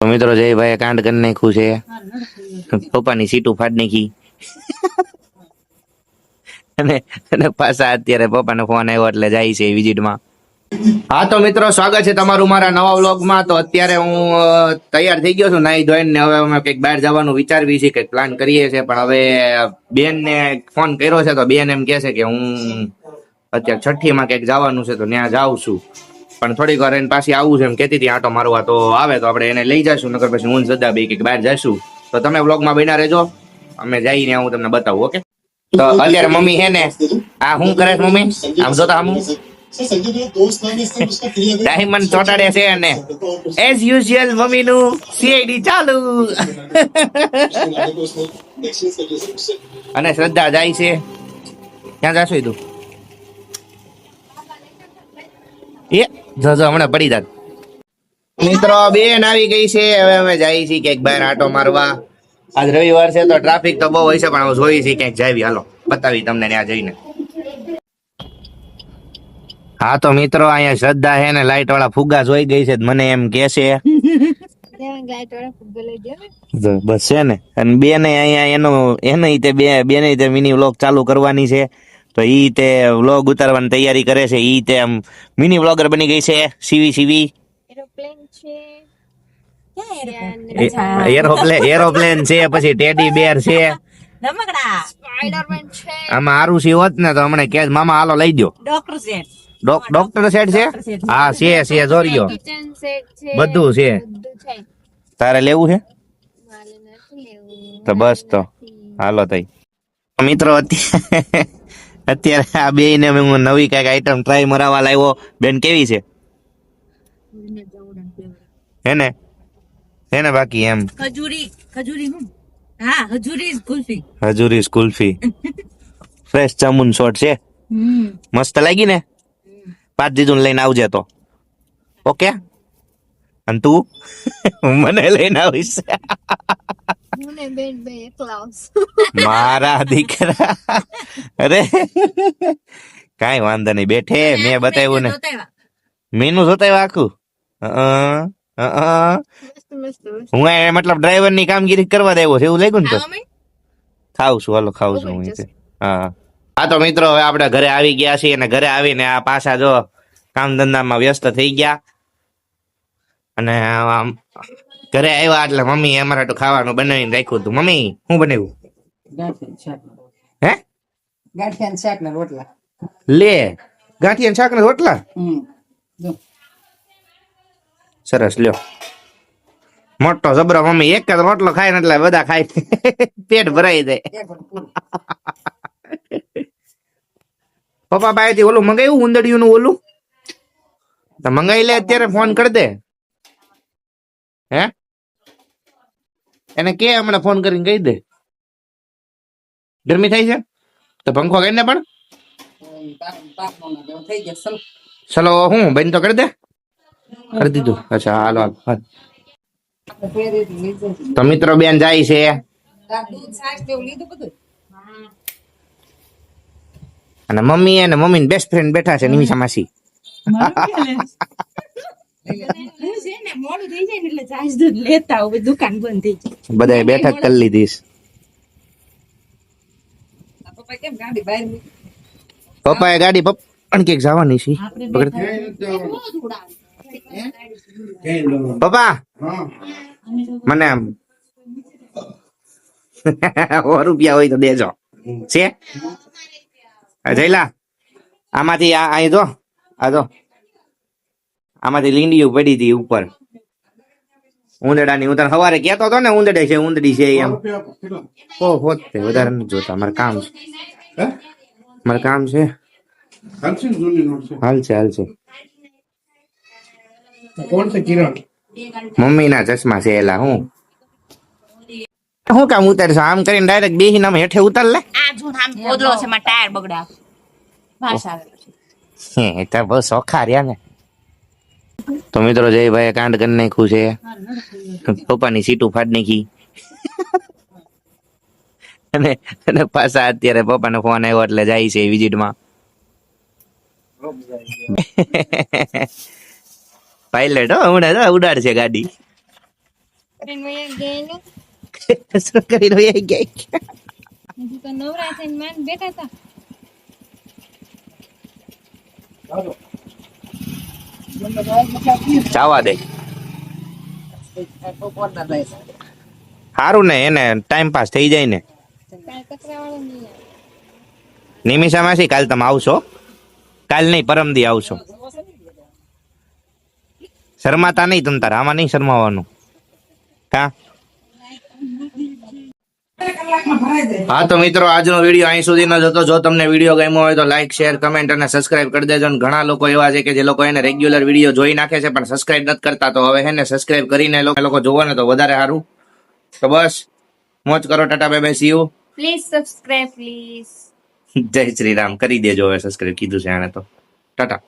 તો મિત્રો જયભાઈ કાંડ કરી નાખ્યું છે. પપ્પાની સીટું ફાડી નાખી અને પાછા અત્યારે પપ્પાનો ફોન આવ્યો એટલે જાય છે વિઝિટમાં. હા તો મિત્રો સ્વાગત છે તમારું મારા નવા વ્લોગમાં. તો અત્યારે હું તૈયાર થઈ ગયો છું નાઈ ધોઈને ને હવે અમે કંઈક બહાર જવાનું વિચારવી છે, કંઈક પ્લાન કરીએ છીએ. પણ હવે બેન ને ફોન કર્યો છે તો બેન એમ કે છે કે હું અત્યારે છઠ્ઠીમાં કંઈક જવાનું છે તો ત્યાં જાઉં છું, પણ થોડીક વાર એને પાછી આવું છે એમ કહેતી હતી આંટો મારવા. તો આવે તો આપણે એને લઈ જઈશું, નકર પછી હું સદા બે કંઈક બહાર જઈશું. તો તમે વ્લોગમાં બન્યા રહેજો, અમે જઈને હું તમને બતાવું. ઓકે. તો અત્યારે મમ્મી હે ને આ શું કરે છે મમ્મી? આમ જોતા આમ ડાયમંડ ચોટાડે છે અને એઝ યુઝ્યુઅલ મમ્મી નું સીઆઈડી ચાલુ. અને શ્રદ્ધા જાય છે. ક્યાં જાશું તું? એ જો હમણાં પડી જાત. મિત્રો બેન આવી ગઈ છે, હવે અમે જઈએ છીએ ક્યાંક બહાર આટો મારવા. આજ રવિવાર છે તો ટ્રાફિક તો બહુ હોય છે, પણ હવે જોઈએ છીએ ક્યાંક જાવી. હાલો બતાવી તમને ત્યાં જઈને. હા તો મિત્રો અહીંયા શ્રદ્ધા છે ને લાઈટ વાળા ફુગ્ગા જોઈ ગઈ છે, મને એમ કે છે બસ છે ને. અને બેને અહીંયા બેને તે મિની વ્લોગ ચાલુ કરવાની છે, તો ઈ તે વ્લોગ ઉતારવાની તૈયારી કરે છે. ઈ તે આમ મિની વ્લોગર બની ગઈ છે. સીવી એરોપ્લેન છે, પછી ટેડી બેર છે, આમાં આરું સી હોત ને તો હમણાં કે મામા હાલો લઈ દો. ડોક્ટર સેટ છે. હા છે જોરિયો બધું છે. તારે લેવું છે તો બસ તો હાલો તઈ. મિત્રો અત્યારે આ બે ને હું નવી કઈક આઈટમ ટ્રાય મરાવા લાવ્યો. બેન કેવી છે? હે ને બાકી એમ હજુરી કુલ્ફી ફ્રેશ જામુન શોટ છે, મસ્ત લાગી ને. 5 દીધું લઈને આવજે તો. ઓકે. અને તું મને લઈને આવીશ? મારા દીકરા અરે કઈ વાંધો નહીં, બેઠે મેં બતાવ્યું ને. મેનુ જોતા આખું હું મતલબ ડ્રાઈવર ની કામગીરી કરવા દેવો છે એવું લાગ્યું ને. તો ખાવ છું, હાલો ખાવ છું હું. હા તો મિત્રો હવે આપણે ઘરે આવી ગયા છીએ, અને ઘરે આવીને આ પાછા જો કામ ધંધામાં વ્યસ્ત થઈ ગયા. અને આમ ઘરે આવ્યા એટલે મમ્મી અમારે તો ખાવાનું બનાવીને રાખ્યું હતું. મમ્મી શું બનાવ્યું? હે ગાંઠિયા શાક ના રોટલા. લે ગાંઠિયા શાક ના રોટલા સરસ. લ્યો મોટો જબરો. મમ્મી એક જ રોટલો ખાય ને એટલે બધા ખાય, પેટ ભરાઈ જાય. પપ્પા પાસેથી ઓલું મંગાવ્યું ઉંદડિયું નું ઓલું તો મંગાવી લે અત્યારે, ફોન કરી દે. હે એને કે હમણાં ફોન કરીને કહી દે. ગરમી થાય છે તો પંખો કરીને પણ ચલો હું બંધ તો કરી દે. કરી દીધું? અચ્છા હાલો હાલ. તો મિત્રો બેન જાય છે. અને મમ્મી અને મમ્મી બેસ્ટ ફ્રેન્ડ બેઠા છે નિમિષા માસી. બધા બેઠક કરી લીધી. પપ્પા એ ગાડી પપ્પા ક્યાંક જવાની છે. પપ્પા મને ₹100 હોય તો દેજો. છે જયલા આમાંથી અહીં જો આ જો આમાંથી લીંડીયું પડી હતી ઉપર ઉંદડાની. હું તને સવારે કેતો હતો ને ઉંદડી છે એમ. ઓહો વધારે નથી જોતા, મારે કામ છે. હાલ છે. મમ્મી ના ચશ્મા છે એલા. હું કામ ઉતારશો? આમ કરીને ડાયરેક્ટ બેહીને આમ હેઠે ઉતાર લે. ટાયર બગડા બહુ સોખા રહ્યા ને. તો મિત્રો જયભાઈ કાંડ કરી નાખ્યું છે. પપ્પાની સીટું ફાડી નાખી અને પાછા અત્યારે પપ્પાનો ફોન આવ્યો એટલે જાય છે વિઝિટમાં. પાયલટ હમણાં ઉડાડશે ગાડી. ટ્રેન વયા ગયેલું શું કરી રહ્યો ગઈ હજી તો નવરા થઈને માન બેઠા હતા. જવા દે સારું ને એને ટાઈમ પાસ થઈ જાય ને. કાંઈ કચરાવાળો નહીં આવે. નિમિષા માસી કાલ તમે આવશો? કાલ નહીં પરમદી આવશો. શરમાતા નહીં તમ તારે, આમાં નહીં શરમાવાનું. કા હા તો મિત્રો આજનો વિડીયો અહીં સુધીનો જ હતો. જો તમને વિડીયો ગમ્યો હોય તો લાઈક શેર કમેન્ટ અને સબસ્ક્રાઇબ કરી દેજો. અને ઘણા લોકો એવા છે કે જે લોકો એને રેગ્યુલર વિડીયો જોઈ નાખે છે પણ સબસ્ક્રાઇબ નથી કરતા, તો હવે હે ને સબસ્ક્રાઇબ કરીને એ લોકો જોવો ને તો વધારે સારું. તો બસ મોજ કરો, Tata bye bye, C you. Please subscribe please. જય શ્રી રામ. કરી દેજો હવે સબસ્ક્રાઇબ, કીધું છે આને તો. ટાટા.